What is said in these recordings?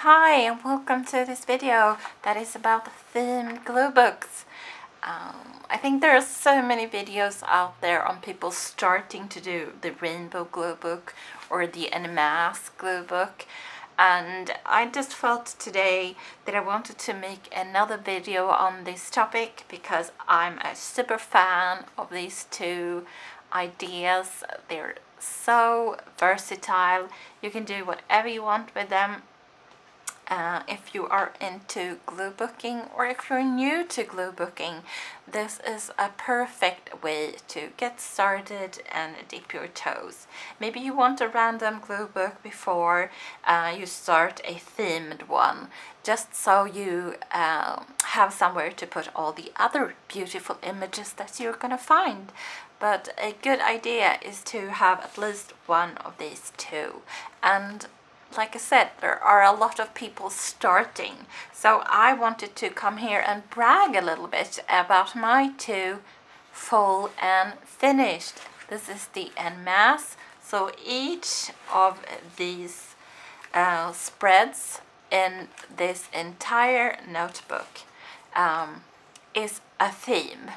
Hi and welcome to this video that is about themed glue books. I think there are so many videos out there on people starting to do the rainbow glue book or the en masse glue book, and I just felt today that I wanted to make another video on this topic because I'm a super fan of these two ideas. They're so versatile. You can do whatever you want with them. If you are into glue booking or if you're new to glue booking, this is a perfect way to get started and dip your toes. Maybe you want a random glue book before you start a themed one, just so you have somewhere to put all the other beautiful images that you're gonna find. But a good idea is to have at least one of these two. And like I said, there are a lot of people starting, so I wanted to come here and brag a little bit about my two full and finished. This is the en masse, so each of these spreads in this entire notebook is a theme,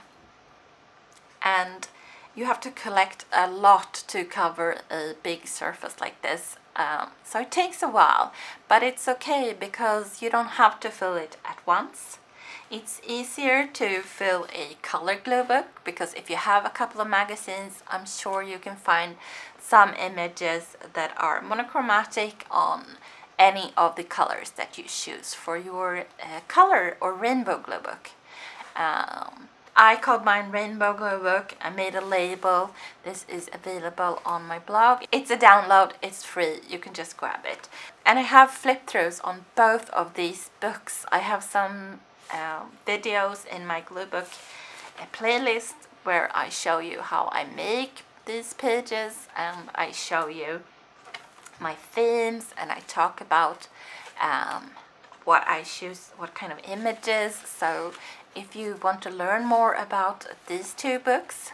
and you have to collect a lot to cover a big surface like this. So it takes a while, but it's okay because you don't have to fill it at once. It's easier to fill a color glue book because if you have a couple of magazines, I'm sure you can find some images that are monochromatic on any of the colors that you choose for your color or rainbow glue book. I called mine Rainbow Glue Book. I made a label. This is available on my blog. It's a download, it's free, you can just grab it. And I have flip throughs on both of these books. I have some videos in my glue book playlist where I show you how I make these pages, and I show you my themes, and I talk about what I choose, what kind of images. So if you want to learn more about these two books,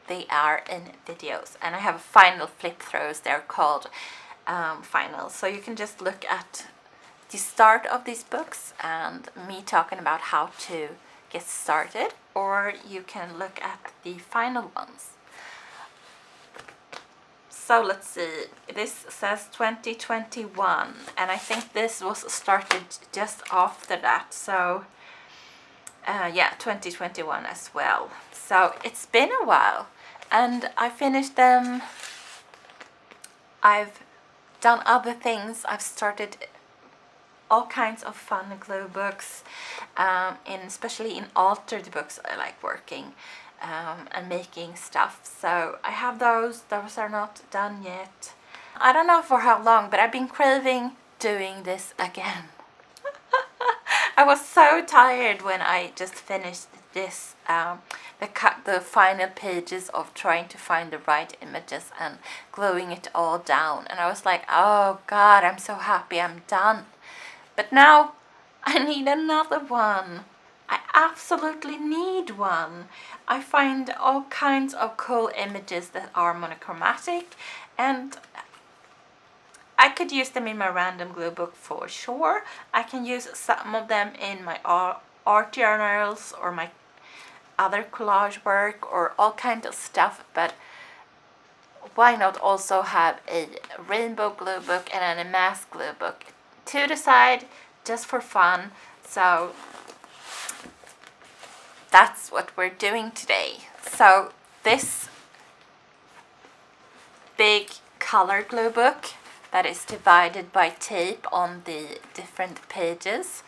they are in videos, and I have final flip throughs. They're called finals, so you can just look at the start of these books and me talking about how to get started, or you can look at the final ones. So let's see, this says 2021, and I think this was started just after that, so yeah, 2021 as well. So it's been a while, and I finished them. I've done other things. I've started all kinds of fun glue books, especially in altered books. I like working and making stuff, so I have those. Those are not done yet. I don't know for how long, but I've been craving doing this again. I was so tired when I just finished this, the final pages of trying to find the right images and gluing it all down, and I was like, oh god, I'm so happy I'm done. But now I need another one. I absolutely need one. I find all kinds of cool images that are monochromatic, and I could use them in my random glue book for sure. I can use some of them in my art journals or my other collage work or all kinds of stuff, but why not also have a rainbow glue book and an en masse glue book to the side just for fun? So that's what we're doing today. So this big color glue book that is divided by tape on the different pages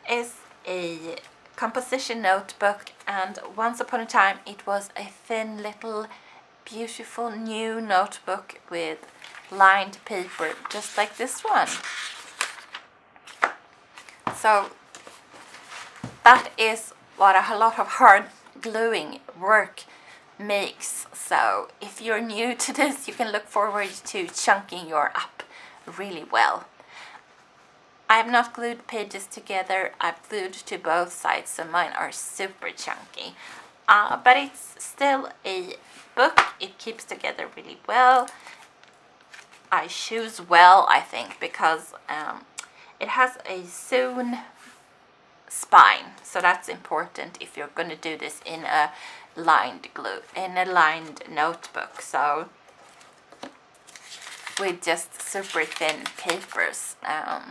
is a composition notebook, and once upon a time it was a thin little beautiful new notebook with lined paper just like this one. So that is what a lot of hard gluing work makes. So if you're new to this, you can look forward to chunking your up really well. I have not glued pages together. I've glued to both sides, so mine are super chunky. But it's still a book. It keeps together really well. I choose well, I think, because it has a sewn spine, so that's important if you're going to do this in a lined notebook. So with just super thin papers, I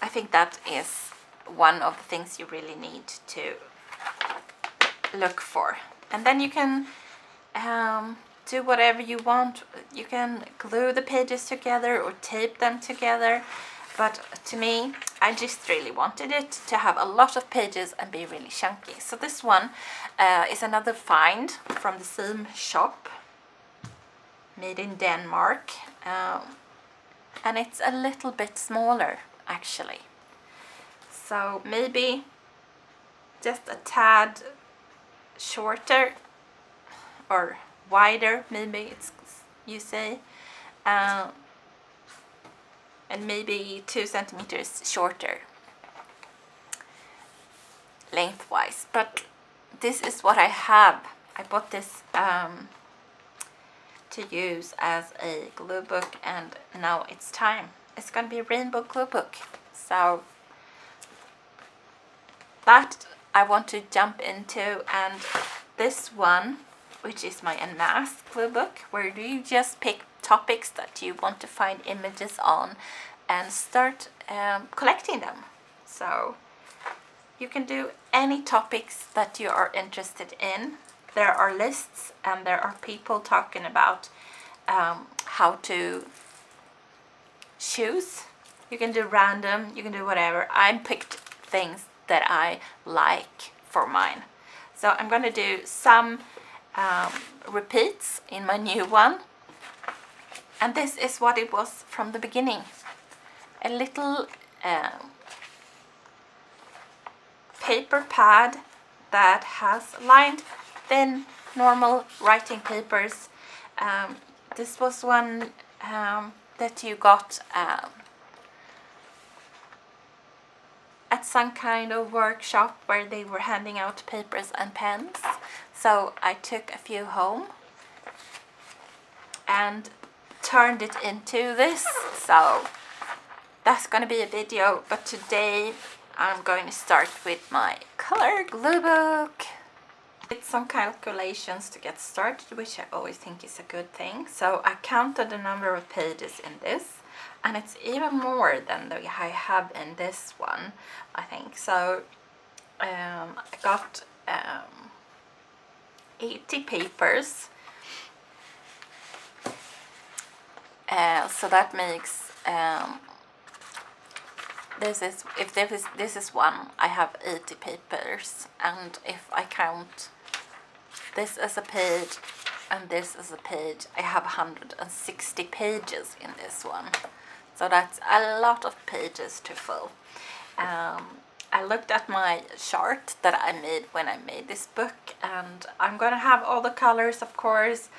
think that is one of the things you really need to look for. And then you can do whatever you want. You can glue the pages together or tape them together, but to me, I just really wanted it to have a lot of pages and be really chunky. So this one is another find from the same shop, made in Denmark, and it's a little bit smaller actually, so maybe just a tad shorter or wider, maybe it's, you say, and maybe 2 centimeters shorter lengthwise. But this is what I have. I bought this to use as a glue book, and now it's time. It's gonna be a rainbow glue book. So that I want to jump into, and this one, which is my unmasked glue book, where you just pick topics that you want to find images on and start collecting them. So you can do any topics that you are interested in. There are lists and there are people talking about how to choose. You can do random, you can do whatever. I picked things that I like for mine. So I'm going to do some repeats in my new one. And this is what it was from the beginning. A little paper pad that has lined thin normal writing papers. This was one that you got at some kind of workshop where they were handing out papers and pens. So I took a few home and turned it into this. So that's going to be a video, but today I'm going to start with my color glue book. Did some calculations to get started, which I always think is a good thing. So I counted the number of pages in this, and it's even more than I have in this one, I think. So I got 80 papers. So that makes this is one, I have 80 papers, and if I count this as a page and this as a page, I have 160 pages in this one. So that's a lot of pages to fill. I looked at my chart that I made when I made this book, and I'm gonna have all the colors, of course,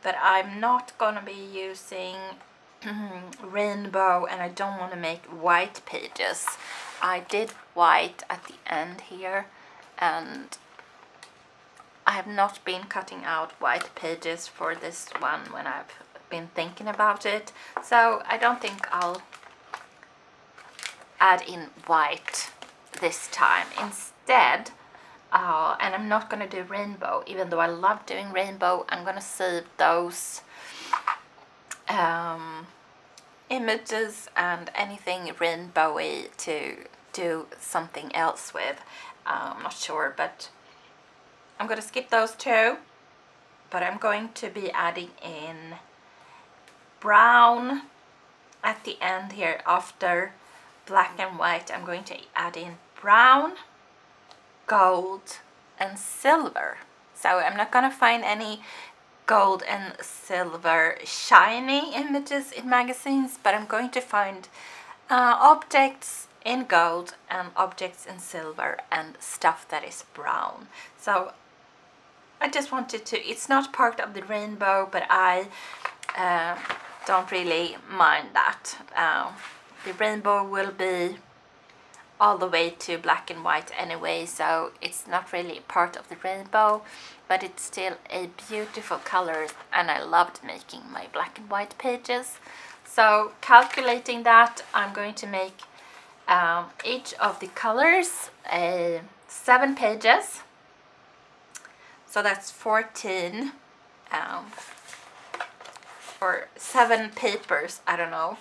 but I'm not gonna be using rainbow, and I don't want to make white pages. I did white at the end here, and I have not been cutting out white pages for this one when I've been thinking about it, so I don't think I'll add in white this time. Instead, and I'm not going to do rainbow, even though I love doing rainbow. I'm going to save those images and anything rainbowy to do something else with. I'm not sure, but I'm going to skip those two. But I'm going to be adding in brown at the end here. After black and white, I'm going to add in brown, gold and silver. So I'm not going to find any gold and silver shiny images in magazines, but I'm going to find objects in gold and objects in silver and stuff that is brown. So I just wanted to, it's not part of the rainbow, but I don't really mind that. The rainbow will be all the way to black and white anyway, so it's not really part of the rainbow, but it's still a beautiful color, and I loved making my black and white pages. So calculating that, I'm going to make each of the colors 7 pages. So that's 14 or 7 papers, I don't know.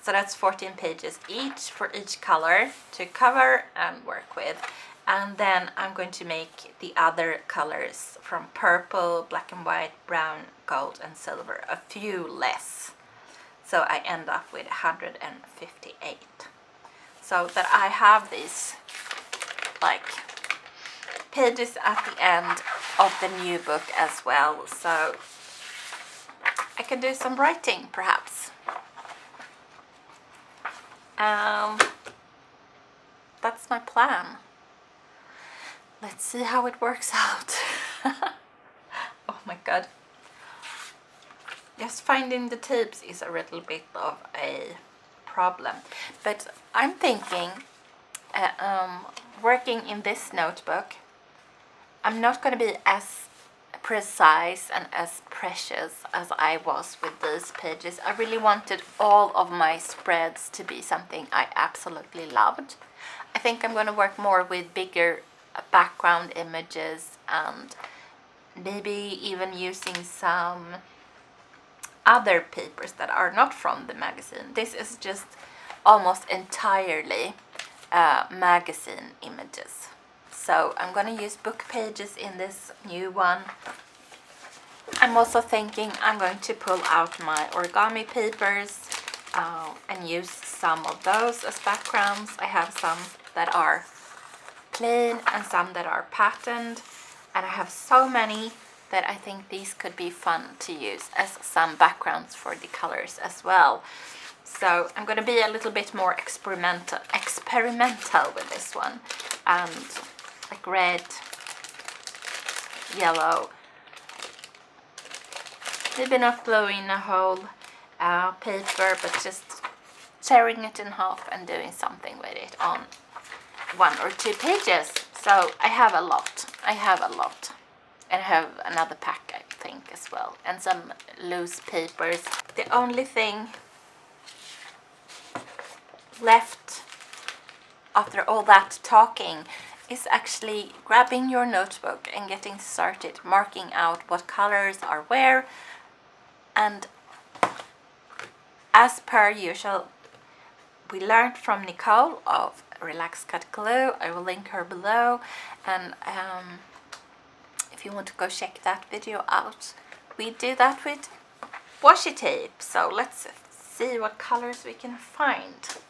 So that's 14 pages each for each color to cover and work with. And then I'm going to make the other colors from purple, black and white, brown, gold and silver, a few less. So I end up with 158. So that I have these like pages at the end of the new book as well. So I can do some writing perhaps. That's my plan. Let's see how it works out. Oh my god. Just finding the tips is a little bit of a problem. But I'm thinking, working in this notebook, I'm not going to be as precise and as precious as I was with these pages. I really wanted all of my spreads to be something I absolutely loved. I think I'm going to work more with bigger background images and maybe even using some other papers that are not from the magazine. This is just almost entirely magazine images. So I'm going to use book pages in this new one. I'm also thinking I'm going to pull out my origami papers and use some of those as backgrounds. I have some that are plain and some that are patterned, and I have so many that I think these could be fun to use as some backgrounds for the colors as well. So I'm going to be a little bit more experimental with this one, and like red, yellow, maybe not gluing a whole paper, but just tearing it in half and doing something with it on 1 or 2 pages. So I have a lot. And I have another pack, I think, as well, and some loose papers. The only thing left after all that talking is actually grabbing your notebook and getting started, marking out what colors are where. And as per usual, we learned from Nicole of Relax Cut Glue. I will link her below, and if you want to go check that video out, we do that with washi tape. So let's see what colors we can find.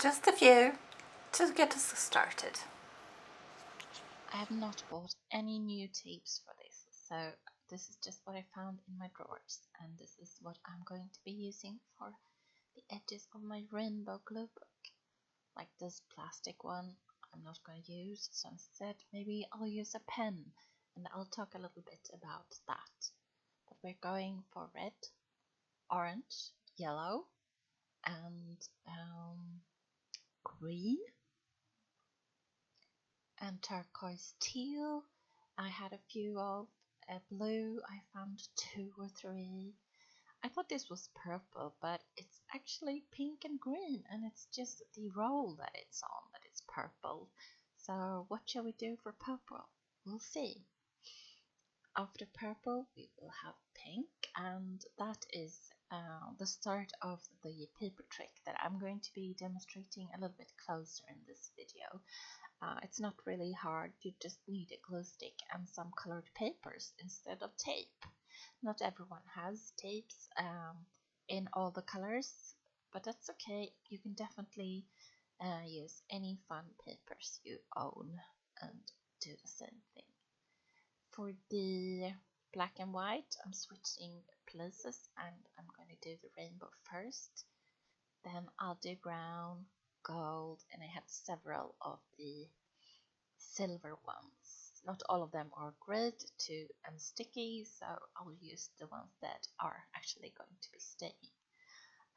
Just a few to get us started. I have not bought any new tapes for this, so this is just what I found in my drawers, and this is what I'm going to be using for the edges of my rainbow glue book. Like this plastic one I'm not going to use, so instead maybe I'll use a pen, and I'll talk a little bit about that. But we're going for red, orange, yellow, and green, and turquoise teal. I had a few of blue. I found 2 or 3. I thought this was purple, but it's actually pink and green, and it's just the roll that it's on that it's purple. So what shall we do for purple? We'll see. After purple we will have pink, and that is the start of the paper trick that I'm going to be demonstrating a little bit closer in this video. It's not really hard, you just need a glue stick and some colored papers instead of tape. Not everyone has tapes in all the colors, but that's okay. You can definitely use any fun papers you own and do the same thing. For the black and white, I'm switching places, and I'm going to do the rainbow first. Then I'll do brown, gold, and I have several of the silver ones. Not all of them are great and sticky, so I'll use the ones that are actually going to be staying.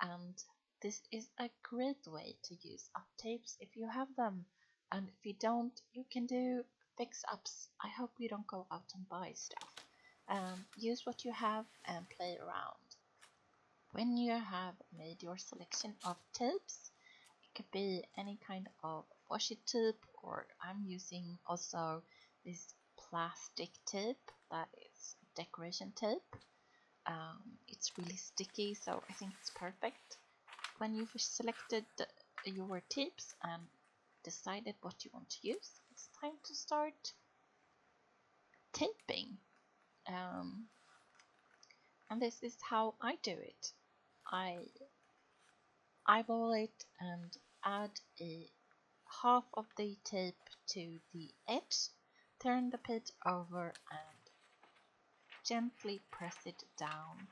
And this is a great way to use up tapes if you have them, and if you don't, you can do fix-ups. I hope you don't go out and buy stuff. Use what you have and play around. When you have made your selection of tapes, it could be any kind of washi tape, or I'm using also this plastic tape that is decoration tape. It's really sticky, so I think it's perfect. When you've selected your tapes and decided what you want to use, it's time to start taping. And this is how I do it. I eyeball it and add a half of the tape to the edge, turn the page over and gently press it down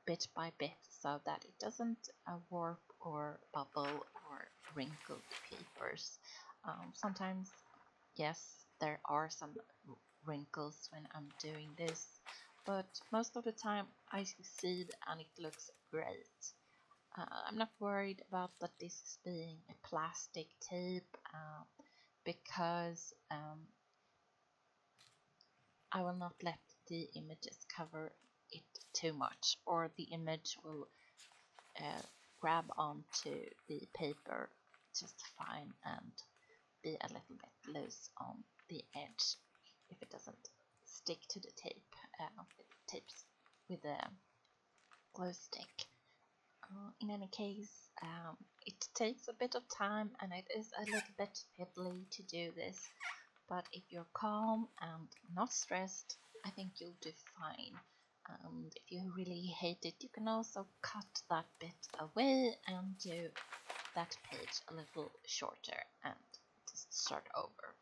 bit by bit so that it doesn't warp or bubble or wrinkle the papers. Sometimes, yes, there are some wrinkles when I'm doing this, but most of the time I succeed and it looks great. I'm not worried about that this is being a plastic tape because I will not let the images cover it too much, or the image will grab onto the paper just fine and be a little bit loose on the edge if it doesn't stick to the tape with tapes with a glue stick. In any case, it takes a bit of time and it is a little bit fiddly to do this, but if you're calm and not stressed, I think you'll do fine. And if you really hate it, you can also cut that bit away and do that page a little shorter and just start over.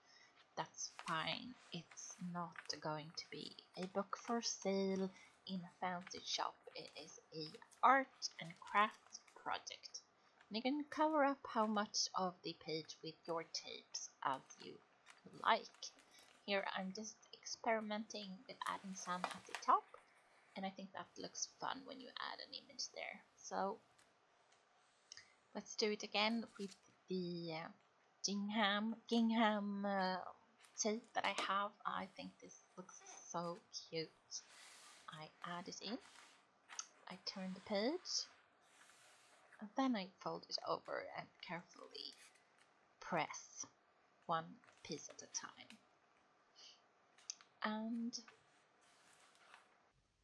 That's fine. It's not going to be a book for sale in a fancy shop. It is a art and craft project. And you can cover up how much of the page with your tapes as you like. Here I'm just experimenting with adding some at the top, and I think that looks fun when you add an image there. So let's do it again with the gingham tape that I have. I think this looks so cute. I add it in, I turn the page, and then I fold it over and carefully press one piece at a time. And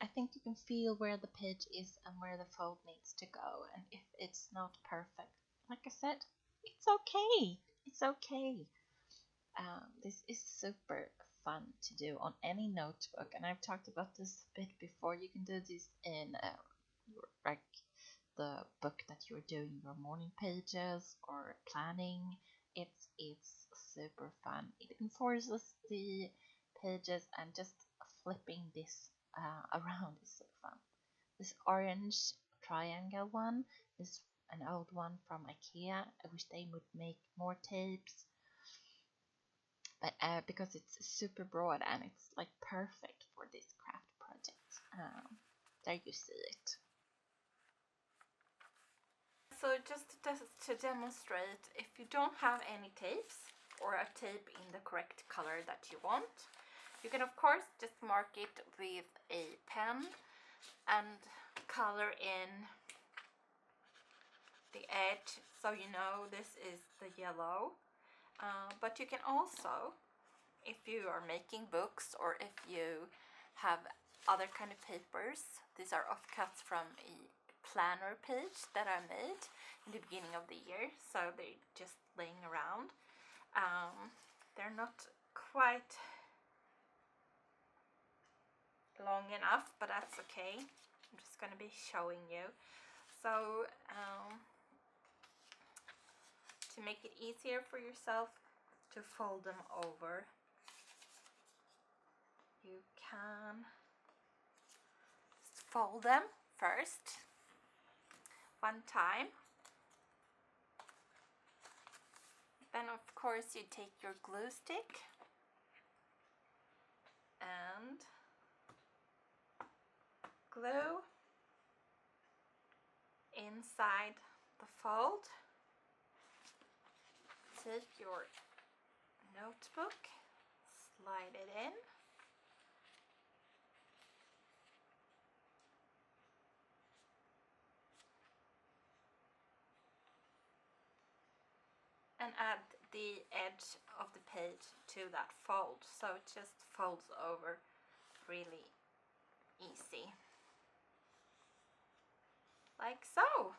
I think you can feel where the page is and where the fold needs to go, and if it's not perfect, like I said, it's okay. It's okay. This is super fun to do on any notebook, and I've talked about this a bit before. You can do this in like the book that you're doing your morning pages or planning. It's super fun. It enforces the pages, and just flipping this around is super fun. This orange triangle one is an old one from IKEA. I wish they would make more tapes, but because it's super broad and it's like perfect for this craft project. There you see it. So just to demonstrate, if you don't have any tapes or a tape in the correct color that you want, you can of course just mark it with a pen and color in the edge so you know this is the yellow. But you can also, if you are making books or if you have other kind of papers, these are offcuts from a planner page that I made in the beginning of the year, so they're just laying around. They're not quite long enough, but that's okay. I'm just going to be showing you. So to make it easier for yourself to fold them over, you can just fold them first one time. Then of course you take your glue stick and glue inside the fold. Take your notebook, slide it in, and add the edge of the page to that fold, so it just folds over really easy, like so.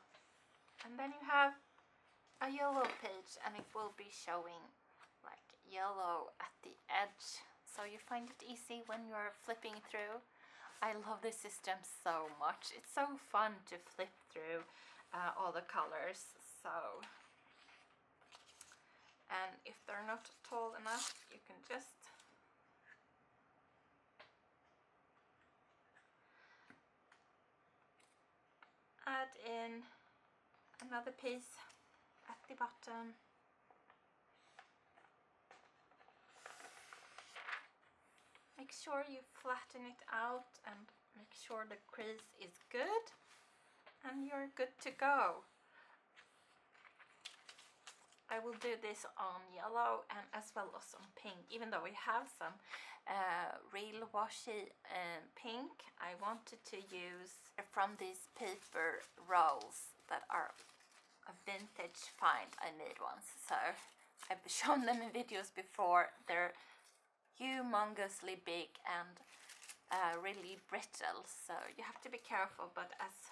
And then you have a yellow page, and it will be showing like yellow at the edge, so you find it easy when you're flipping through. I love this system so much. It's so fun to flip through all the colors. So, and if they're not tall enough, you can just add in another piece at the bottom. Make sure you flatten it out and make sure the crease is good, and you're good to go. I will do this on yellow and as well as on pink. Even though we have some real washi pink, I wanted to use from these paper rolls that are a vintage find I made once. So I've shown them in videos before. They're humongously big and really brittle, so you have to be careful, but as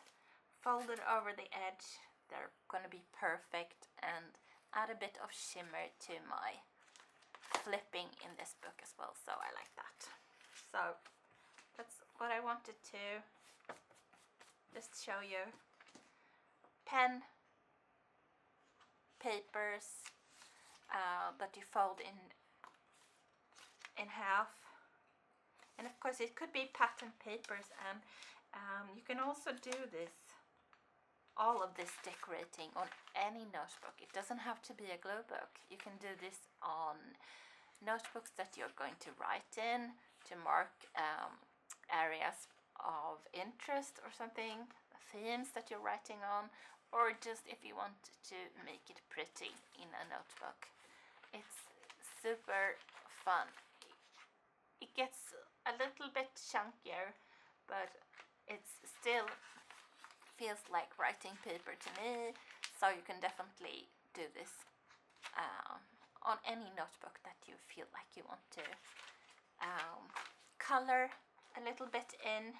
folded over the edge, they're gonna be perfect and add a bit of shimmer to my flipping in this book as well, so I like that. So that's what I wanted to just show you. Pen, papers that you fold in half, and of course it could be pattern papers, and you can also do this, all of this decorating on any notebook. It doesn't have to be a glue book. You can do this on notebooks that you're going to write in to mark areas of interest or something, themes that you're writing on, or just if you want to make it pretty in a notebook. It's super fun. It gets a little bit chunkier, but it's still feels like writing paper to me, so you can definitely do this on any notebook that you feel like you want to color a little bit in.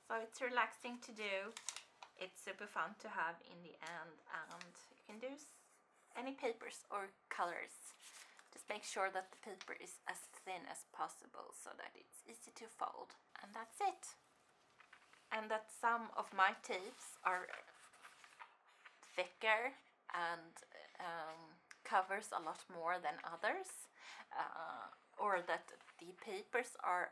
So it's relaxing to do, it's super fun to have in the end, and you can do any papers or colors. Just make sure that the paper is as thin as possible so that it's easy to fold. And that's it. And that some of my tapes are thicker and covers a lot more than others. Or that the papers are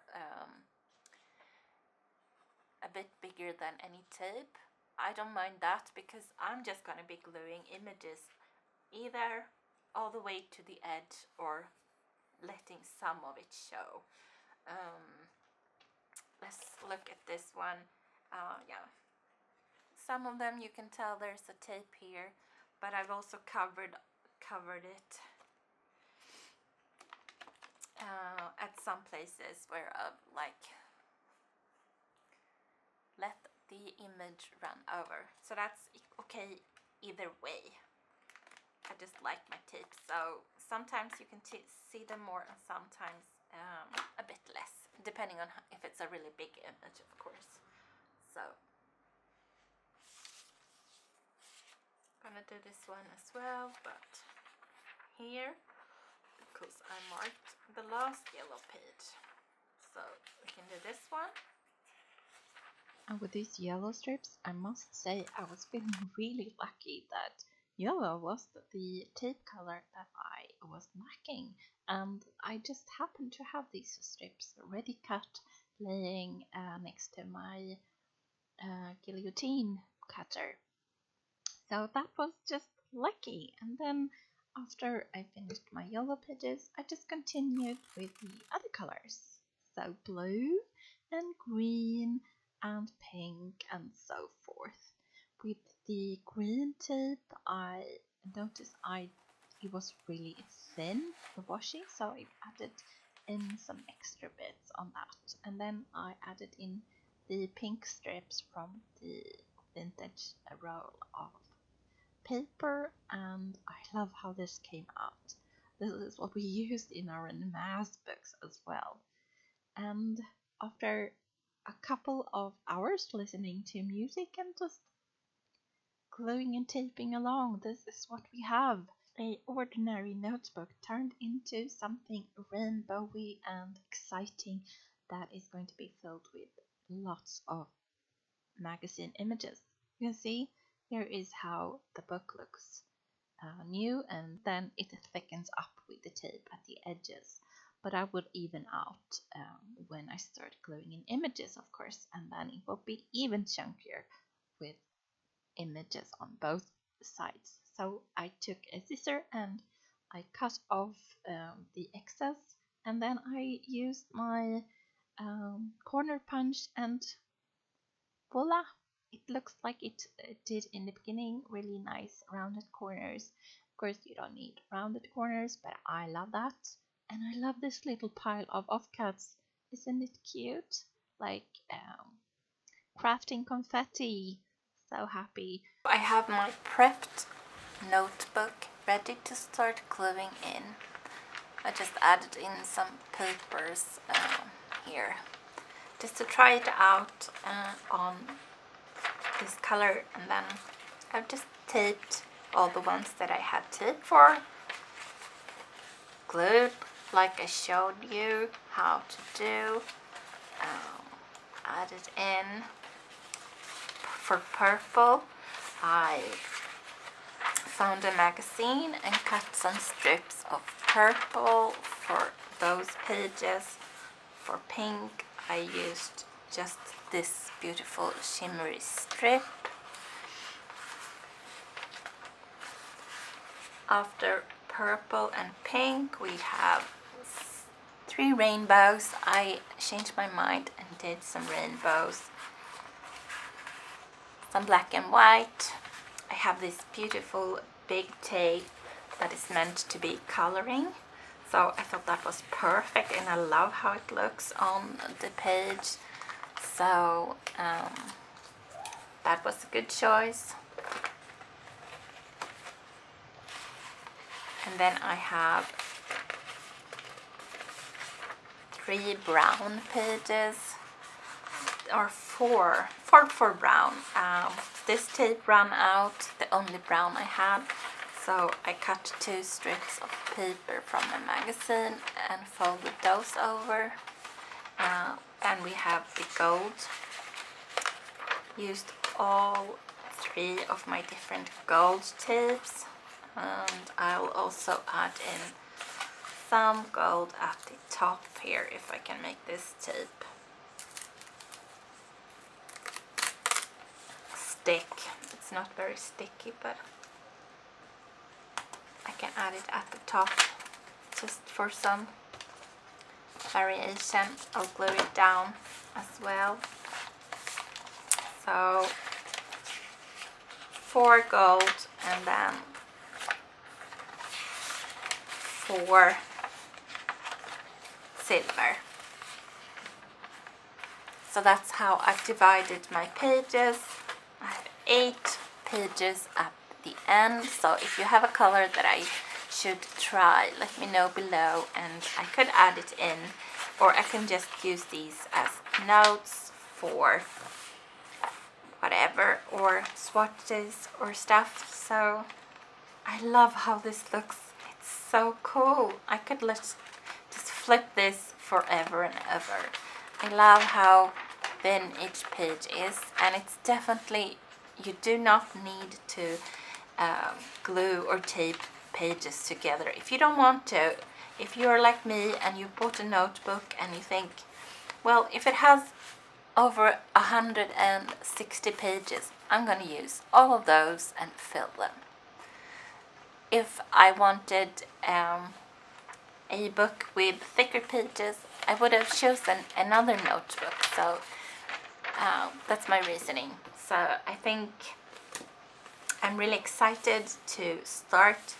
a bit bigger than any tape. I don't mind that because I'm just going to be gluing images either all the way to the edge or letting some of it show. Let's look at this one. Yeah, some of them you can tell there's a tape here, but I've also covered it at some places where I've like let the image run over. So that's okay either way. I just like my tapes, so sometimes you can see them more and sometimes a bit less, depending on if it's a really big image, of course. So I'm gonna do this one as well, but here, because I marked the last yellow page, so we can do this one. And with these yellow strips, I must say I was feeling really lucky that yellow was the tape color that I was lacking. And I just happened to have these strips ready cut laying next to my guillotine cutter. So that was just lucky. And then after I finished my yellow pages, I just continued with the other colors. So blue and green and pink and so forth. With the green tape, I noticed it was really thin, the washi, so I added in some extra bits on that. And then I added in the pink strips from the vintage roll of paper, and I love how this came out. This is what we used in our math books as well. And after a couple of hours listening to music and just gluing and taping along, this is what we have. A ordinary notebook turned into something rainbowy and exciting that is going to be filled with lots of magazine images. You can see here is how the book looks new, and then it thickens up with the tape at the edges. But I will even out when I start gluing in images, of course, and then it will be even chunkier with images on both sides. So I took a scissor and I cut off the excess, and then I used my corner punch, and voila, it looks like it did in the beginning. Really nice rounded corners. Of course, you don't need rounded corners, but I love that. And I love this little pile of offcuts. Isn't it cute? Like crafting confetti. So happy. I have my prepped notebook ready to start gluing in. I just added in some papers here just to try it out on this color, and then I've just taped all the ones that I had tape for, glued like I showed you how to do, added in. For purple, I found a magazine and cut some strips of purple for those pages. For pink, I used just this beautiful shimmery strip. After purple and pink, we have 3 rainbows. I changed my mind and did some rainbows. Some black and white. I have this beautiful big tape that is meant to be coloring, so I thought that was perfect, and I love how it looks on the page, so that was a good choice. And then I have 3 brown pages, or four brown. This tape ran out, the only brown I had, so I cut 2 strips of paper from the magazine and folded those over. And we have the gold. Used all 3 of my different gold tapes, and I'll also add in some gold at the top here if I can make this tape stick. It's not very sticky, but I can add it at the top just for some variation. I'll glue it down as well. So 4 gold and then 4 silver. So that's how I've divided my pages. I have 8 pages at the end, so if you have a color that I should try, let me know below and I could add it in, or I can just use these as notes for whatever, or swatches or stuff. So I love how this looks. It's so cool. I could just flip this forever and ever. I love how thin each page is, and it's definitely, you do not need to glue or tape pages together if you don't want to. If you're like me and you bought a notebook and you think, well, if it has over 160 pages, I'm going to use all of those and fill them. If I wanted a book with thicker pages, I would have chosen another notebook. So that's my reasoning. So I think I'm really excited to start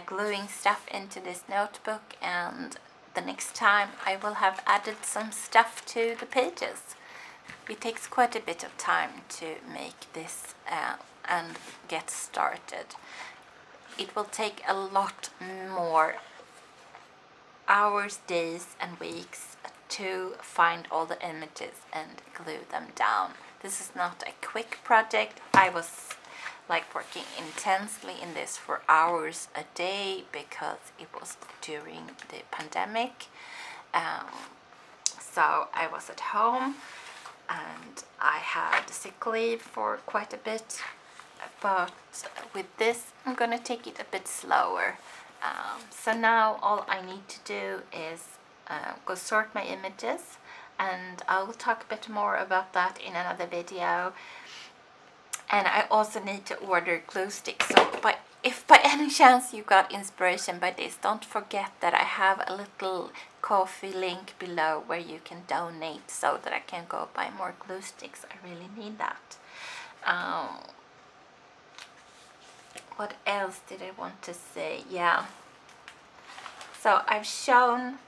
gluing stuff into this notebook, and the next time I will have added some stuff to the pages. It takes quite a bit of time to make this and get started. It will take a lot more hours, days and weeks to find all the images and glue them down. This is not a quick project. I was like working intensely in this for hours a day because it was during the pandemic. So I was at home and I had sick leave for quite a bit, but with this I'm gonna take it a bit slower. So now all I need to do is go sort my images, and I will talk a bit more about that in another video. And I also need to order glue sticks. So if by any chance you got inspiration by this, don't forget that I have a little Ko-fi link below where you can donate so that I can go buy more glue sticks. I really need that. What else did I want to say? Yeah. So I've shown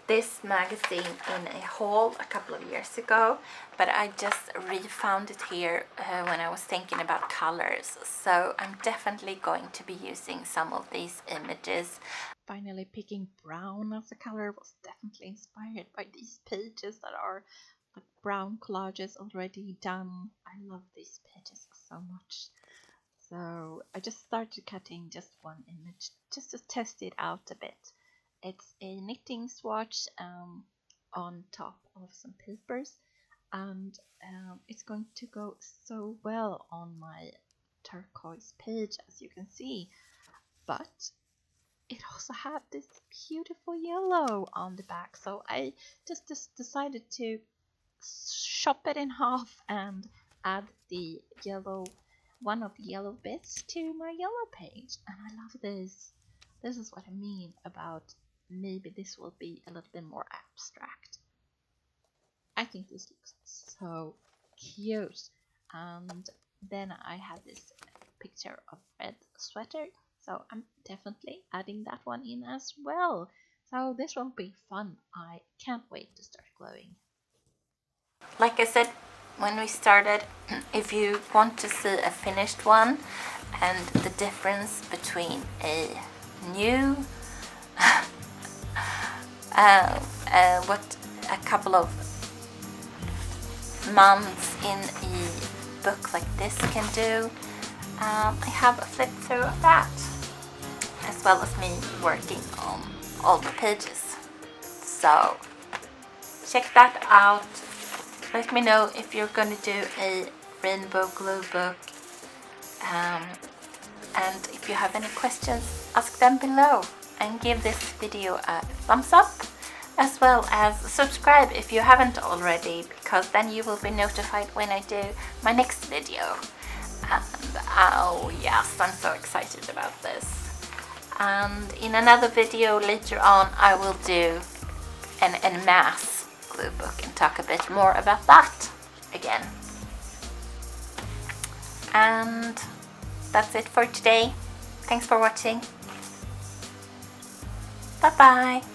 this magazine in a haul a couple of years ago, but I just refound it here when I was thinking about colors. So I'm definitely going to be using some of these images. Finally picking brown as a color was definitely inspired by these pages that are like brown collages already done. I love these pages so much. So I just started cutting just one image just to test it out a bit. It's a knitting swatch on top of some papers, and it's going to go so well on my turquoise page, as you can see. But it also had this beautiful yellow on the back, so I just decided to chop it in half and add the yellow, one of the yellow bits to my yellow page. And I love this. This is what I mean about maybe this will be a little bit more abstract. I think this looks so cute. And then I have this picture of red sweater, so I'm definitely adding that one in as well. So this will be fun. I can't wait to start gluing. Like I said when we started, if you want to see a finished one and the difference between a new what a couple of months in a book like this can do, I have a flip through of that, as well as me working on all the pages. So check that out. Let me know if you're going to do a rainbow glue book, and if you have any questions, ask them below, and give this video a thumbs up, as well as subscribe if you haven't already, because then you will be notified when I do my next video. And oh yes, I'm so excited about this. And in another video later on I will do an en masse glue book and talk a bit more about that again. And that's it for today. Thanks for watching. Bye bye.